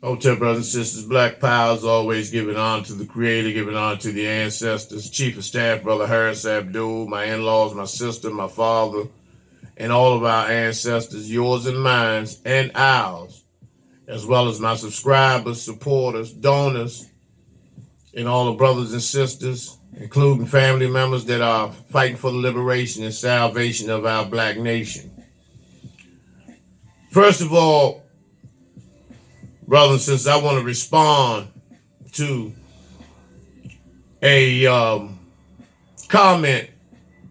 Hotel brothers and sisters, Black Power is always giving honor to the Creator, giving honor to the ancestors. Chief of Staff, Brother Harris Abdul, my in-laws, my sister, my father, and all of our ancestors, yours and mine, and ours, as well as my subscribers, supporters, donors, and all the brothers and sisters, including family members that are fighting for the liberation and salvation of our black nation. First of all, brothers and sisters, I want to respond to a comment.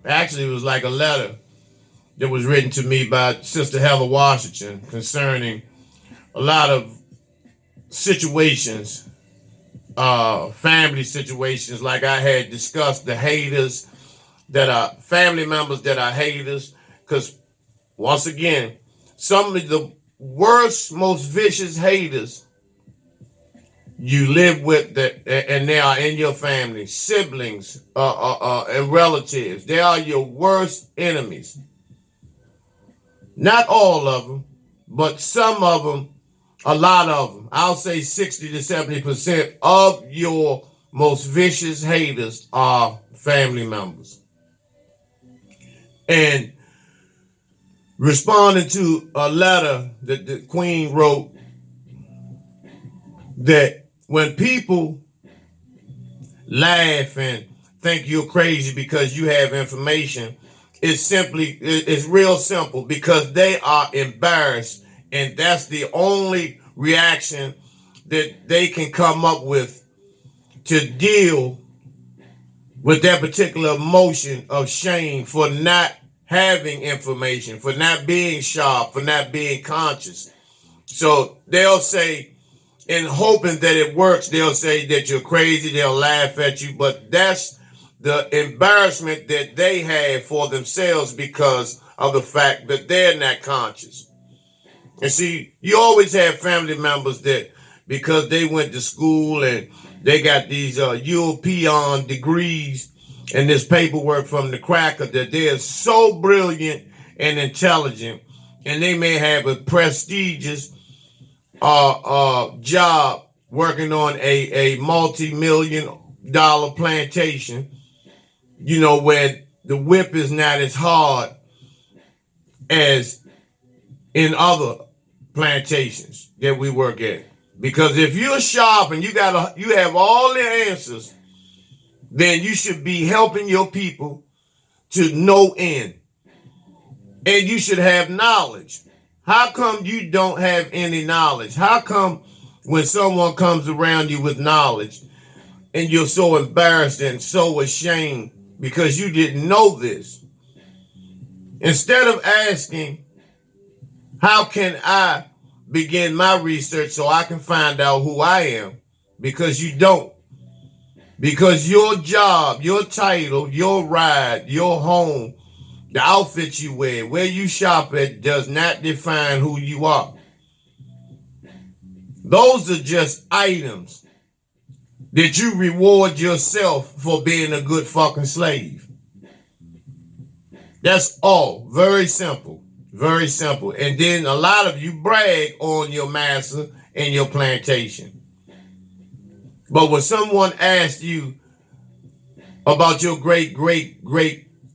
Actually, it was like a letter that was written to me by Sister Heather Washington concerning a lot of situations, family situations, like I had discussed, the haters that are family members that are haters. Because once again, some of the worst, most vicious haters you live with, that, and they are in your family, siblings, and relatives. They are your worst enemies. Not all of them, but some of them, a lot of them. I'll say 60 to 70% of your most vicious haters are family members. And responding to a letter that the Queen wrote, that when people laugh and think you're crazy because you have information, it's real simple, because they are embarrassed, and that's the only reaction that they can come up with to deal with that particular emotion of shame for not having information, for not being sharp, for not being conscious. So they'll say, in hoping that it works, they'll say that you're crazy, they'll laugh at you, but that's the embarrassment that they have for themselves because of the fact that they're not conscious. And see, you always have family members that, because they went to school and they got these European degrees and this paperwork from the cracker, that they're so brilliant and intelligent, and they may have a prestigious job working on a multi-million-dollar plantation, where the whip is not as hard as in other plantations that we work at. Because if you're sharp and you have all the answers, then you should be helping your people to no end. And you should have knowledge. How come you don't have any knowledge? How come when someone comes around you with knowledge and you're so embarrassed and so ashamed because you didn't know this? Instead of asking, how can I begin my research so I can find out who I am? Because you don't. Because your job, your title, your ride, your home, the outfit you wear, where you shop at, does not define who you are. Those are just items that you reward yourself for being a good fucking slave. That's all. Very simple. Very simple. And then a lot of you brag on your master and your plantation. But when someone asks you about your great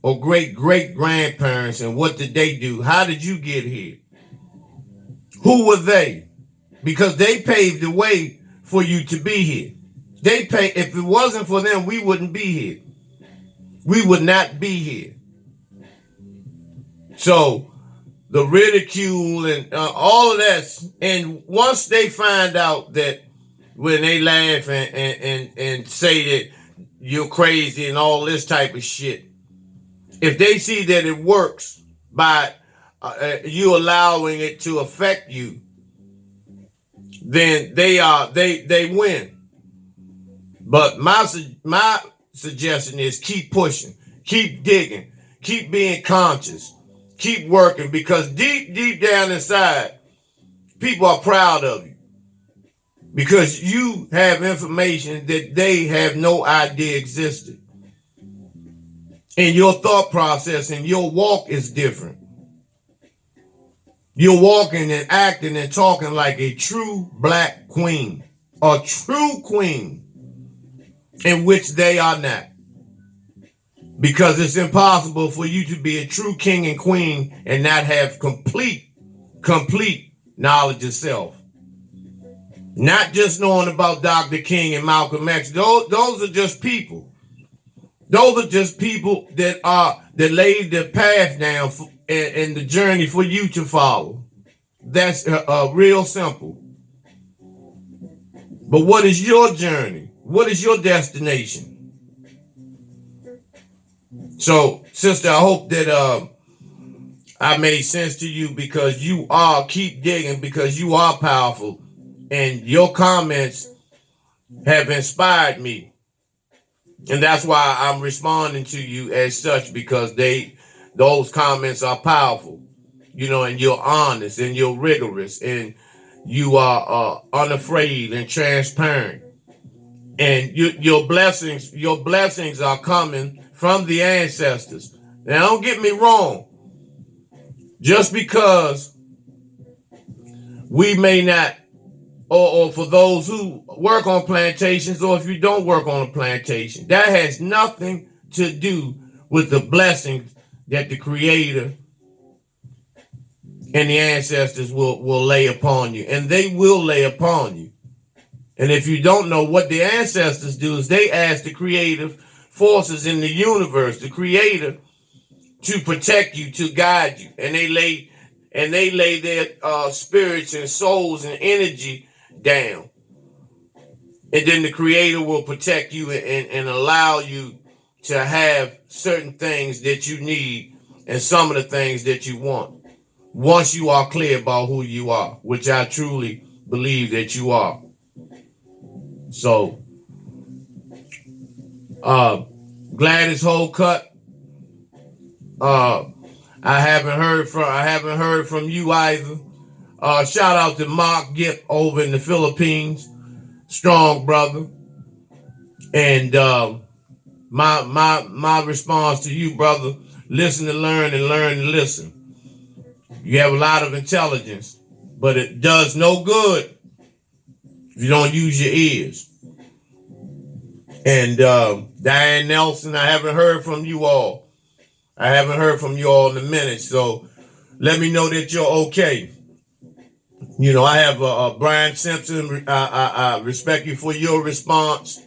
or great grandparents and what did they do, how did you get here? Who were they? Because they paved the way for you to be here. If it wasn't for them, we wouldn't be here. We would not be here. So the ridicule and all of that, and once they find out that, when they laugh and say that you're crazy and all this type of shit, if they see that it works by you allowing it to affect you, then they win. But my suggestion is keep pushing, keep digging, keep being conscious, keep working, because deep down inside, people are proud of you. Because you have information that they have no idea existed. And your thought process and your walk is different. You're walking and acting and talking like a true black queen, a true queen, in which they are not. Because it's impossible for you to be a true king and queen and not have complete knowledge of self. Not just knowing about Dr. King and Malcolm X. Those are just people. Those are just people that laid the path down and the journey for you to follow. That's real simple. But what is your journey? What is your destination? So, sister, I hope that I made sense to you, because you keep digging, because you are powerful, and your comments have inspired me. And that's why I'm responding to you as such, because those comments are powerful, and you're honest and you're rigorous and you are unafraid and transparent. And your blessings are coming from the ancestors. Now, don't get me wrong. Just because we may not, or for those who work on plantations, or if you don't work on a plantation, that has nothing to do with the blessings that the Creator and the ancestors will lay upon you. And they will lay upon you. And if you don't know, what the ancestors do is they ask the creative forces in the universe, the Creator, to protect you, to guide you. And they lay their spirits and souls and energy down. And then the Creator will protect you and allow you to have certain things that you need and some of the things that you want, once you are clear about who you are, which I truly believe that you are. So, Gladys Holcutt, I haven't heard from you either. Shout out to Mark Gipp over in the Philippines, strong brother. And my response to you, brother: listen to learn and learn to listen. You have a lot of intelligence, but it does no good if you don't use your ears. And Diane Nelson, I haven't heard from you all. I haven't heard from you all in a minute, so let me know that you're okay. I have Brian Simpson. I respect you for your response.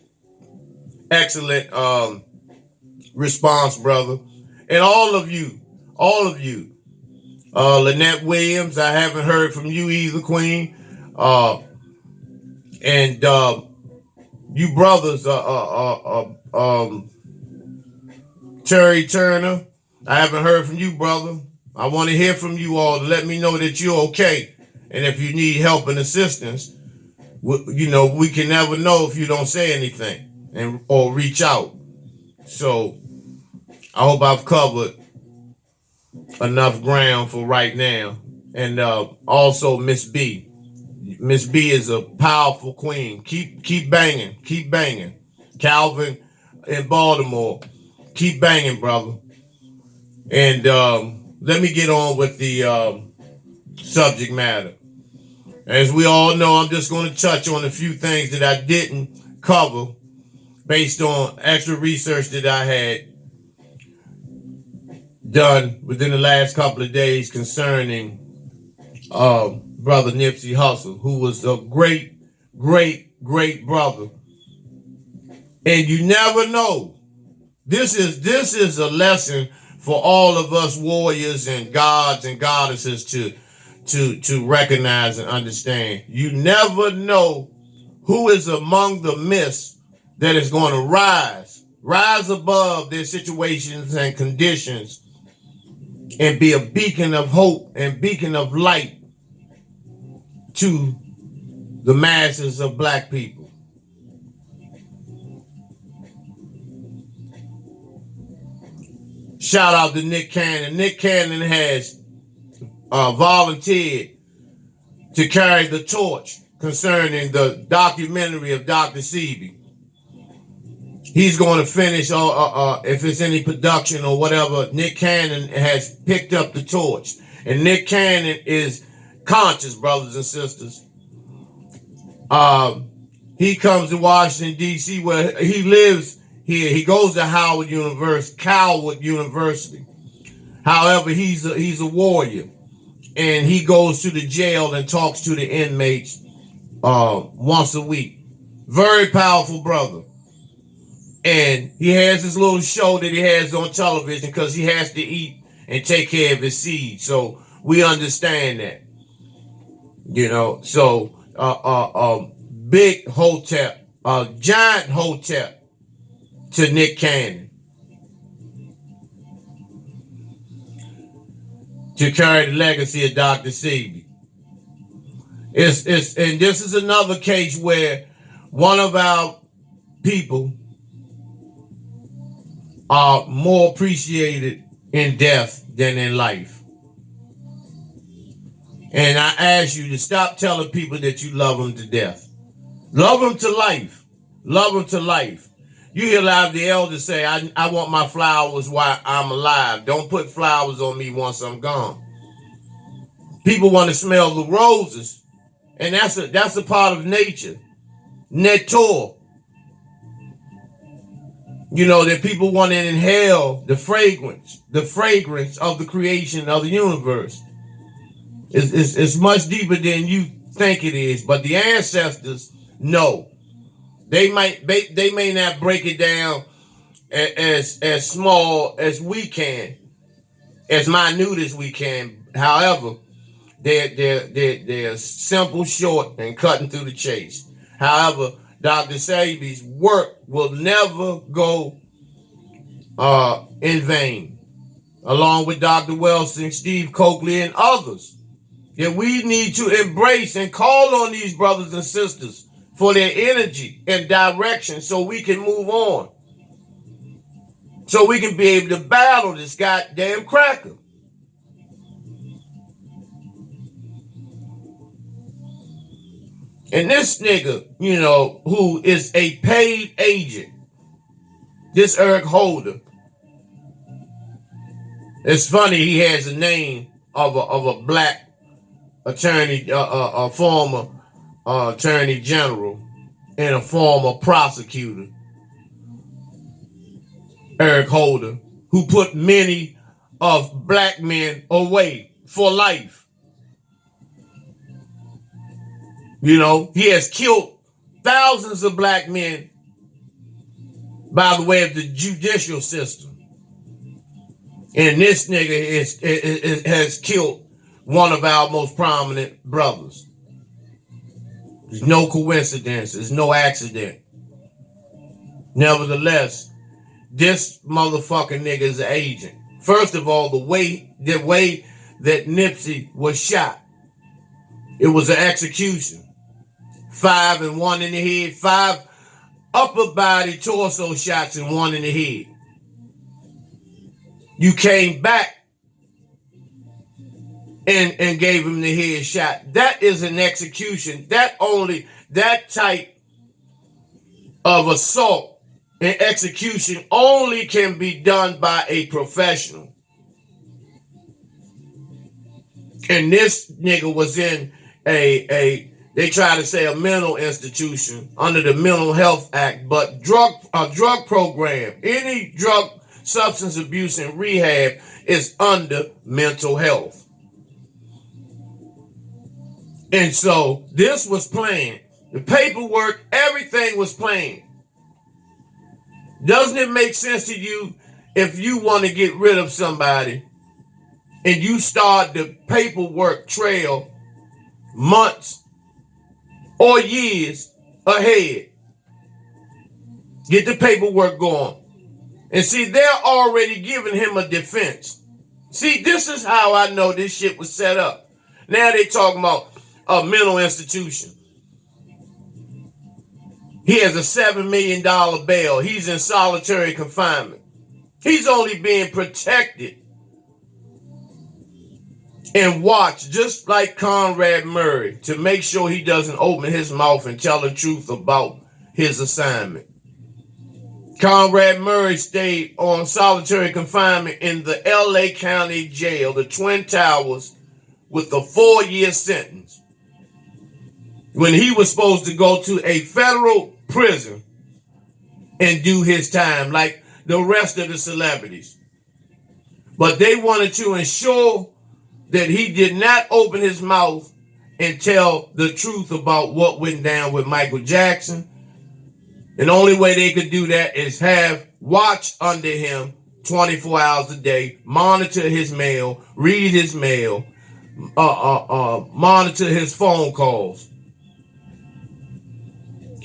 Excellent response, brother. And all of you. Lynette Williams, I haven't heard from you either, Queen. And you brothers, Terry Turner, I haven't heard from you, brother. I want to hear from you all to let me know that you're okay. And if you need help and assistance, we can never know if you don't say anything or reach out. So I hope I've covered enough ground for right now. And also Miss B. Miss B is a powerful queen. Keep banging. Calvin in Baltimore, keep banging, brother. And let me get on with the subject matter. As we all know, I'm just going to touch on a few things that I didn't cover based on extra research that I had done within the last couple of days concerning brother Nipsey Hussle, who was a great brother. And you never know. This is a lesson for all of us warriors and gods and goddesses to recognize and understand. You never know who is among the myths that is going to rise above their situations and conditions and be a beacon of hope and beacon of light to the masses of black people. Shout out to Nick Cannon. Nick Cannon has volunteered to carry the torch concerning the documentary of Dr. Sebi. He's going to finish, if it's any production or whatever. Nick Cannon has picked up the torch. And Nick Cannon is conscious, brothers and sisters. He comes to Washington, D.C., where he lives here. He goes to Howard University. However, he's a warrior. And he goes to the jail and talks to the inmates once a week. Very powerful brother. And he has this little show that he has on television because he has to eat and take care of his seed. So we understand that. You know, so big hotep, giant hotep to Nick Cannon to carry the legacy of Dr. Sebi. And this is another case where one of our people are more appreciated in death than in life. And I ask you to stop telling people that you love them to death. Love them to life. Love them to life. You hear a lot of the elders say, I want my flowers while I'm alive. Don't put flowers on me once I'm gone. People want to smell the roses. And that's a part of nature. Netor. You know, that people want to inhale the fragrance of the creation of the universe. It's much deeper than you think it is. But the ancestors know. They may not break it down as small as we can, as minute as we can. However, they're simple, short, and cutting through the chase. However, Dr. Sebi's work will never go in vain, along with Dr. Wilson, Steve Coakley, and others. That we need to embrace and call on these brothers and sisters for their energy and direction so we can move on. So we can be able to battle this goddamn cracker. And this nigga, you know, who is a paid agent, this Eric Holder, it's funny he has a name of a black attorney, a former attorney general and a former prosecutor, Eric Holder, who put many of black men away for life. You know, he has killed thousands of black men by the way of the judicial system. And this nigga has killed one of our most prominent brothers. There's no coincidence. There's no accident. Nevertheless, this motherfucking nigga is an agent. First of all, the way that Nipsey was shot, it was an execution. 5 and 1 in the head, 5 upper body torso shots and 1 in the head. You came back and gave him the head shot. That is an execution. That type of assault and execution only can be done by a professional. And this nigga was in they try to say a mental institution under the Mental Health Act, but a drug program, any drug substance abuse and rehab is under mental health. And so this was planned. The paperwork, everything was planned. Doesn't it make sense to you if you want to get rid of somebody and you start the paperwork trail months or years ahead? Get the paperwork going. And see, they're already giving him a defense. See, this is how I know this shit was set up. Now they talking about a mental institution. He has a $7 million bail. He's in solitary confinement. He's only being protected and watched, just like Conrad Murray, to make sure he doesn't open his mouth and tell the truth about his assignment. Conrad Murray stayed on solitary confinement in the LA County Jail, the Twin Towers, with a 4-year sentence when he was supposed to go to a federal prison and do his time like the rest of the celebrities. But they wanted to ensure that he did not open his mouth and tell the truth about what went down with Michael Jackson. And the only way they could do that is have watch under him 24 hours a day, monitor his mail, read his mail, monitor his phone calls.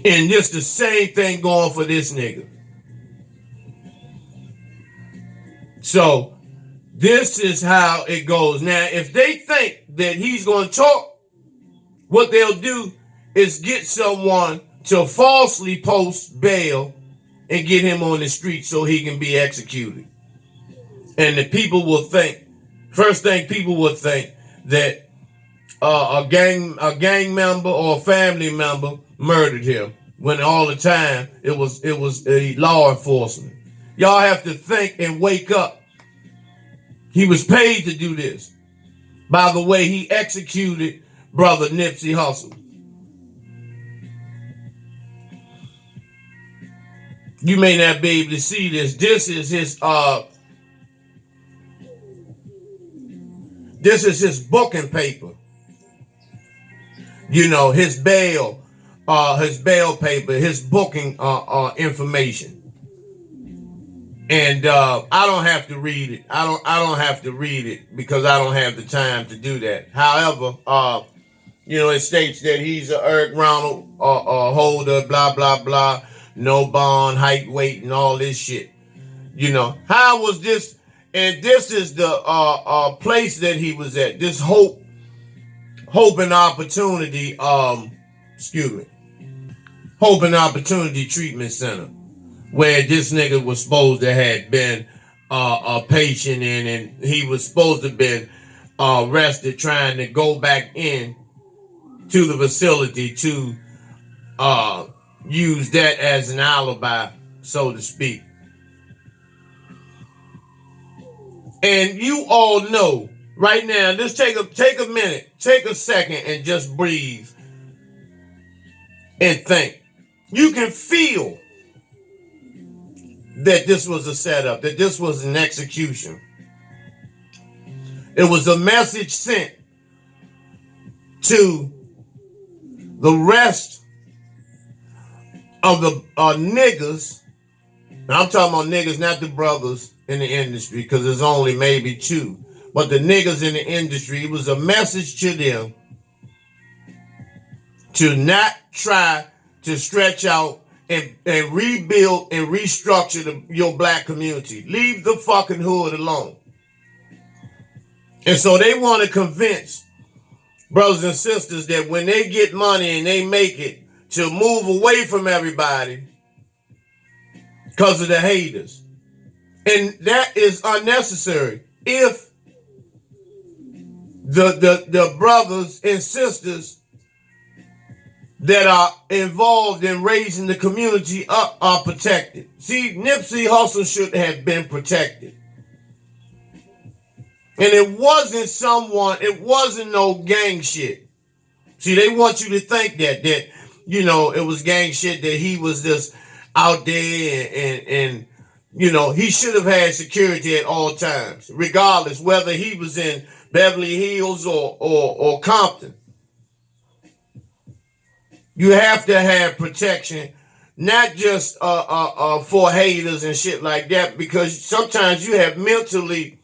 And just the same thing going for this nigga. So this is how it goes. Now, if they think that he's going to talk, what they'll do is get someone to falsely post bail and get him on the street so he can be executed. And the people will think, first thing people will think that a gang member or a family member murdered him, when all the time it was a law enforcement. Y'all have to think and wake up. He was paid to do this. By the way, he executed brother Nipsey Hussle. You may not be able to see this. This is his booking paper. You know, his bail paper, his booking information. And I don't have to read it. I don't have to read it because I don't have the time to do that. However, you know, it states that he's a Eric Ronald holder, blah blah blah, no bond, height, weight, and all this shit. You know, how was this? And this is the place that he was at. This Hope and Opportunity, Hope and Opportunity Treatment Center, where this nigga was supposed to have been a patient in, and he was supposed to have been arrested trying to go back in to the facility to use that as an alibi, so to speak. And you all know right now, just take a minute, take a second and just breathe and think. You can feel that this was a setup, that this was an execution. It was a message sent to the rest of the niggas. Now I'm talking about niggas, not the brothers in the industry, because there's only maybe two. But the niggas in the industry, it was a message to them to not try to stretch out and rebuild and restructure your black community. Leave the fucking hood alone. And so they want to convince brothers and sisters that when they get money and they make it, to move away from everybody because of the haters. And that is unnecessary. If the brothers and sisters that are involved in raising the community up are protected. See, Nipsey Hussle should have been protected. And it wasn't no gang shit. See, they want you to think that, you know, it was gang shit, that he was just out there and you know, he should have had security at all times, regardless whether he was in Beverly Hills or Compton. You have to have protection, not just for haters and shit like that, because sometimes you have mentally,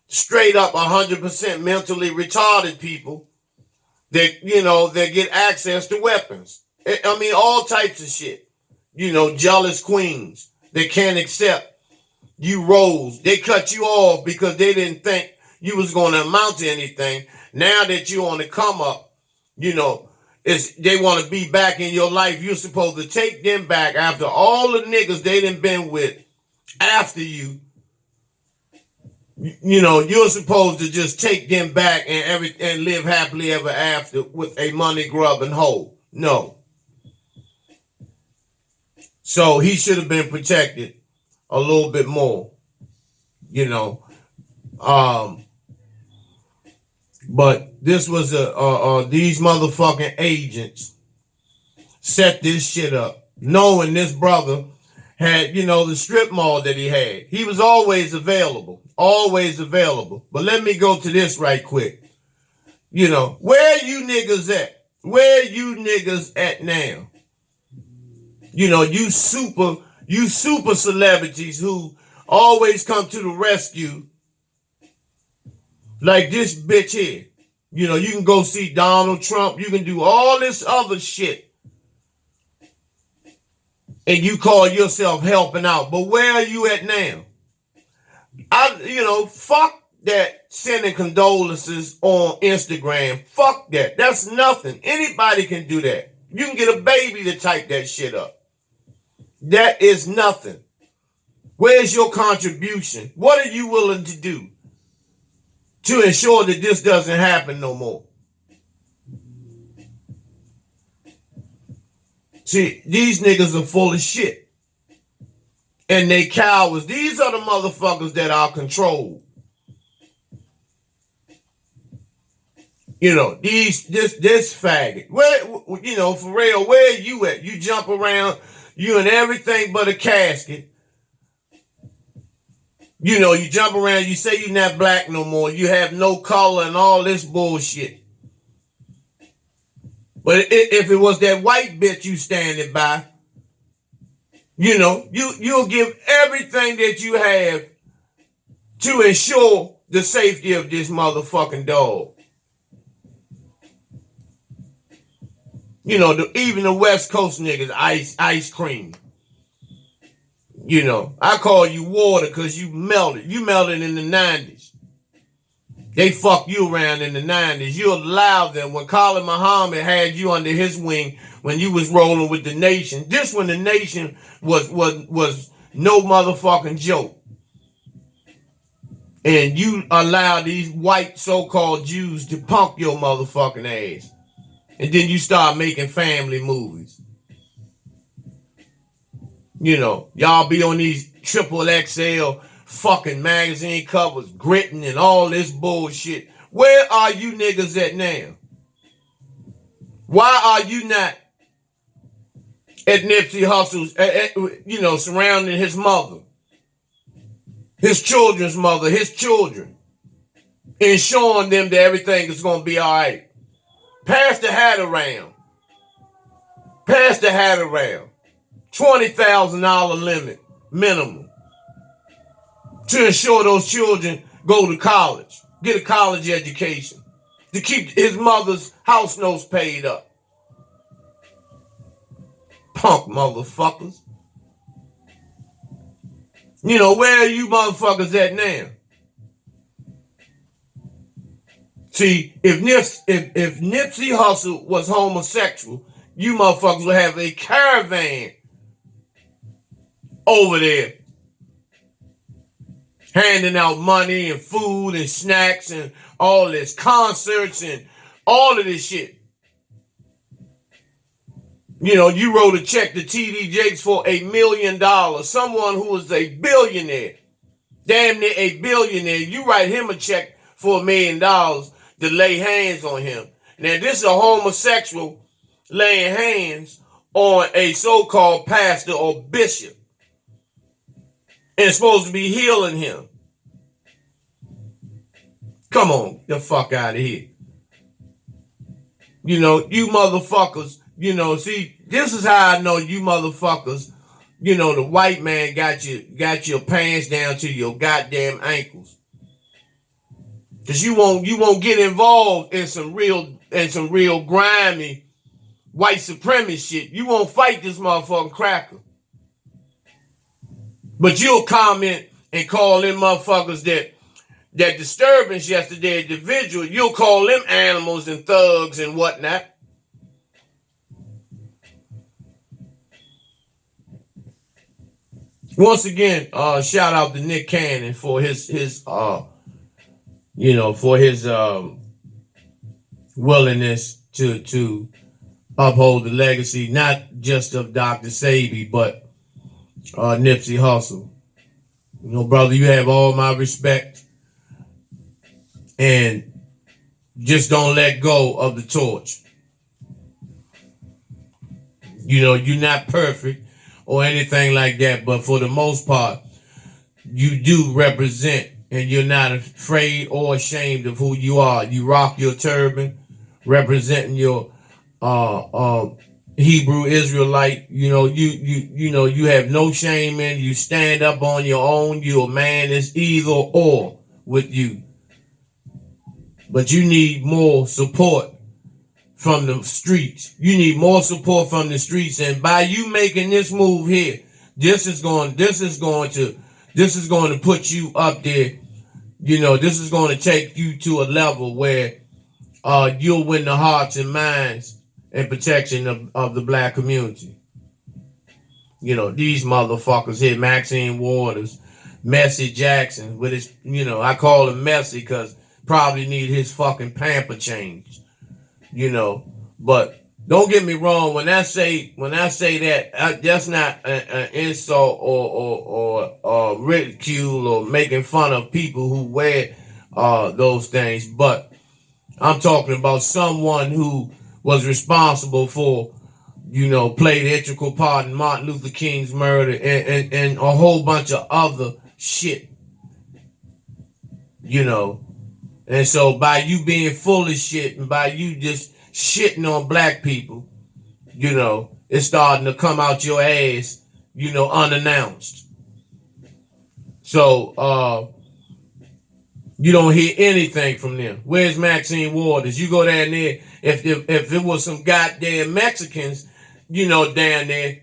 straight up 100% mentally retarded people that, you know, that get access to weapons. I mean, all types of shit. You know, jealous queens. They can't accept you rose. They cut you off because they didn't think you was going to amount to anything. Now that you're on the come up, you know, they want to be back in your life. You're supposed to take them back after all the niggas they done been with after you. You know, you're supposed to just take them back and live happily ever after with a money grubbing hoe. No. So he should have been protected a little bit more, you know. But this was these motherfucking agents set this shit up, knowing this brother had, the strip mall that he had. He was always available, always available. But let me go to this right quick. Where you niggas at? Where you niggas at now? You super celebrities who always come to the rescue, like this bitch here. You can go see Donald Trump. You can do all this other shit. And you call yourself helping out. But where are you at now? Fuck that sending condolences on Instagram. Fuck that. That's nothing. Anybody can do that. You can get a baby to type that shit up. That is nothing. Where's your contribution? What are you willing to do to ensure that this doesn't happen no more? See, these niggas are full of shit. And they cowards. These are the motherfuckers that are controlled. This faggot. Where, for real, where are you at? You jump around, you in everything but a casket. You jump around, you say you're not black no more, you have no color and all this bullshit. But if it was that white bitch you standing by, you'll give everything that you have to ensure the safety of this motherfucking dog. Even the West Coast niggas, ice cream. I call you water because you melted. You melted in the 90s. They fucked you around in the 90s. You allowed them when Colin Muhammad had you under his wing when you was rolling with the Nation. This when the Nation was no motherfucking joke. And you allowed these white so-called Jews to punk your motherfucking ass. And then you start making family movies. Y'all be on these triple XL fucking magazine covers, gritting and all this bullshit. Where are you niggas at now? Why are you not at Nipsey Hussle's, surrounding his mother, his children's mother, his children, and showing them that everything is going to be all right? Pass the hat around. Pass the hat around. $20,000 limit minimum to ensure those children go to college, get a college education, to keep his mother's house notes paid up. Punk motherfuckers. Where are you motherfuckers at now? See, if Nipsey Hussle was homosexual, you motherfuckers would have a caravan over there handing out money and food and snacks and all this, concerts and all of this shit. You wrote a check to TD Jakes for $1 million. Someone who is a billionaire, damn near a billionaire, you write him a check for $1 million to lay hands on him. Now, this is a homosexual laying hands on a so-called pastor or bishop and supposed to be healing him. Come on, the fuck out of here. You motherfuckers, see, this is how I know you motherfuckers, the white man got your pants down to your goddamn ankles. Cause you won't get involved in some real grimy white supremacist shit. You won't fight this motherfucking cracker. But you'll comment and call them motherfuckers that disturbance yesterday individual, you'll call them animals and thugs and whatnot. Once again, shout out to Nick Cannon for his willingness to uphold the legacy, not just of Dr. Sebi, but Nipsey Hussle. You know, brother, you have all my respect, and just don't let go of the torch. You know, you're not perfect or anything like that, but for the most part, you do represent, and you're not afraid or ashamed of who you are. You rock your turban, representing your Hebrew Israelite. You know, you have no shame in. You stand up on your own. You're a man. It's either or with you, but you need more support from the streets. You need more support from the streets, and by you making this move here, this is going to put you up there. You know, this is going to take you to a level where you'll win the hearts and minds and protection of the black community. You know, these motherfuckers here, Maxine Waters, Messy Jackson, with his, you know, I call him Messy because probably need his fucking pamper changed. You know, but don't get me wrong. When I say that, that's not an insult or ridicule or making fun of people who wear those things. But I'm talking about someone who was responsible for, you know, played an integral part in Martin Luther King's murder and a whole bunch of other shit. You know. And so by you being full of shit and by you just shitting on black people, you know, it's starting to come out your ass, you know, unannounced. So you don't hear anything from them. Where's Maxine Waters? You go down there, if it was some goddamn Mexicans, you know, down there,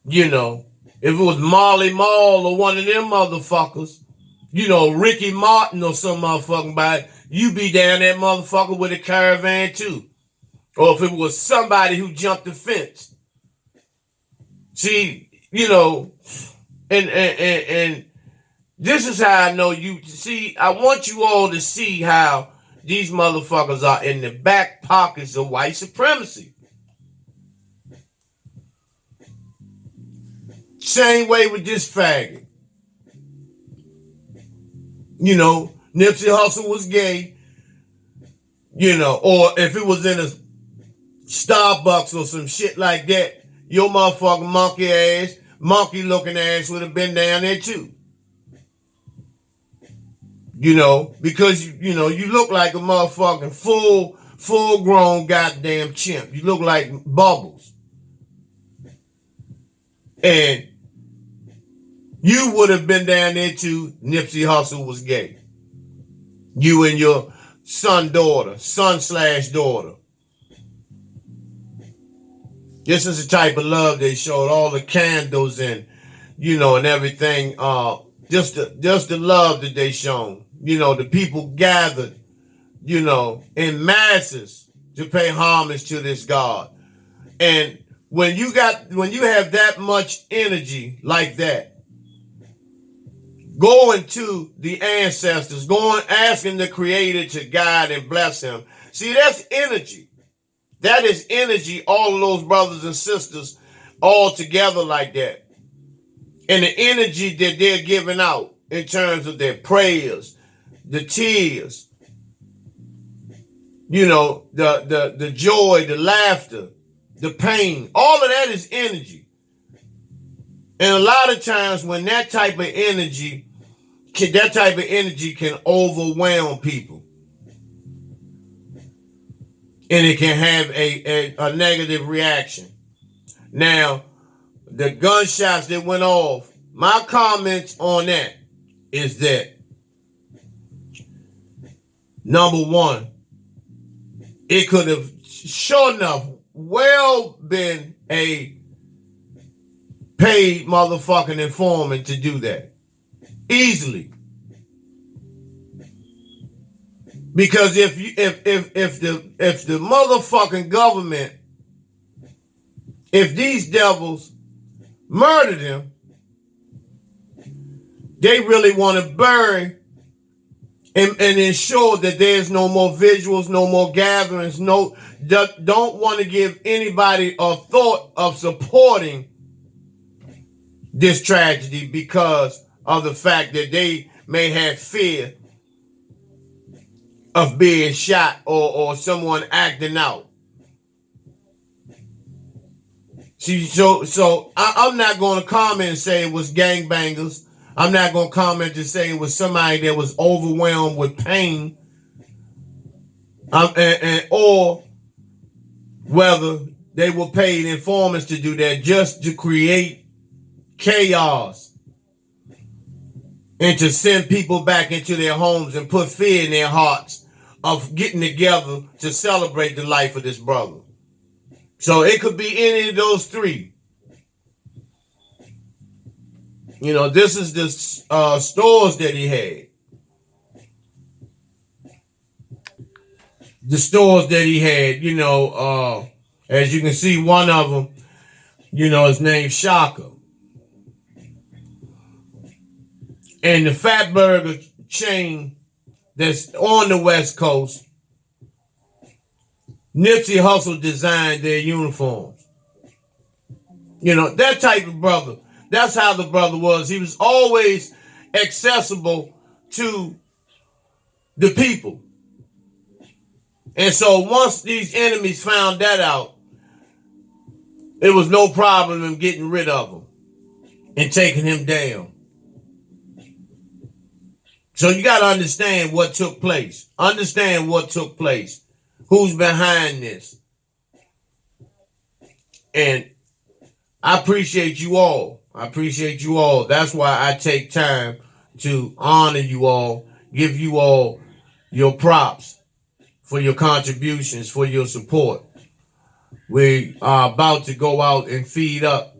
you know, if it was Marley Marl or one of them motherfuckers, you know, Ricky Martin or some motherfucking body, you be down that motherfucker with a caravan too. Or if it was somebody who jumped the fence. See, you know, and this is how I know you see, I want you all to see how these motherfuckers are in the back pockets of white supremacy. Same way with this faggot. You know, Nipsey Hussle was gay, you know, or if it was in a Starbucks or some shit like that, your motherfucking monkey looking ass would have been down there too. You know, because, you know, you look like a motherfucking full grown goddamn chimp. You look like Bubbles. And you would have been down there too. Nipsey Hussle was gay. You and your son/daughter. This is the type of love they showed. All the candles and, you know, and everything. Just the love that they shown. You know, the people gathered, you know, in masses to pay homage to this God. And when you have that much energy like that, going to the ancestors, asking the Creator to guide and bless him. See, that's energy. That is energy, all of those brothers and sisters all together like that. And the energy that they're giving out in terms of their prayers, the tears, you know, the joy, the laughter, the pain, all of that is energy. And a lot of times when that type of energy can overwhelm people. And it can have a negative reaction. Now, the gunshots that went off, my comments on that is that, number one, it could have sure enough well been a paid motherfucking informant to do that. Easily. Because if the motherfucking government, if these devils murdered him, they really want to bury and ensure that there's no more visuals, no more gatherings, don't want to give anybody a thought of supporting this tragedy because of the fact that they may have fear of being shot or someone acting out. See, I'm not going to comment and say it was gangbangers. I'm not going to comment and say it was somebody that was overwhelmed with pain, or whether they were paid informants to do that just to create chaos and to send people back into their homes and put fear in their hearts of getting together to celebrate the life of this brother. So it could be any of those three. You know, this is the stores that he had. The stores that he had, you know, as you can see, one of them, you know, is named Shaka. And the Fatburger chain that's on the West Coast, Nipsey Hussle designed their uniforms. You know, that type of brother. That's how the brother was. He was always accessible to the people. And so once these enemies found that out, it was no problem in getting rid of him and taking him down. So you got to understand what took place. Understand what took place. Who's behind this? And I appreciate you all. I appreciate you all. That's why I take time to honor you all, give you all your props for your contributions, for your support. We are about to go out and feed up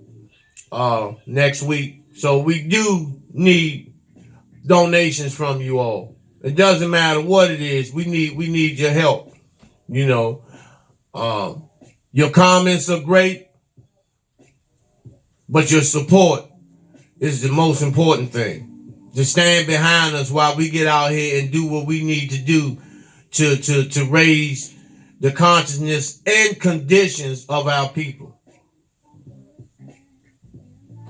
next week. So we do need donations from you all. It doesn't matter what it is. We need your help. You know, your comments are great, but your support is the most important thing. To stand behind us while we get out here and do what we need to do to raise the consciousness and conditions of our people.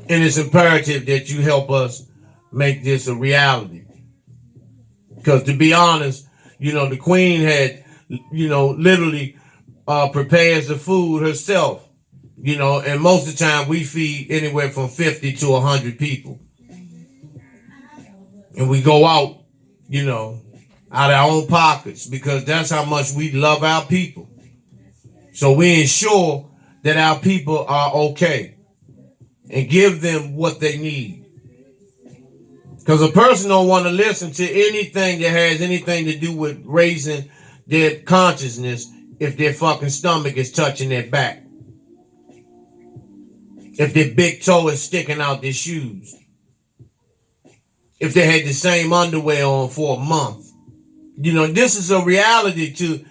And it's imperative that you help us make this a reality. Because to be honest, you know, the Queen had, you know, literally prepares the food herself. You know, and most of the time we feed anywhere from 50 to 100 people. And we go out, you know, out of our own pockets because that's how much we love our people. So we ensure that our people are okay and give them what they need. Because a person don't want to listen to anything that has anything to do with raising their consciousness if their fucking stomach is touching their back. If their big toe is sticking out their shoes. If they had the same underwear on for a month. You know, this is a reality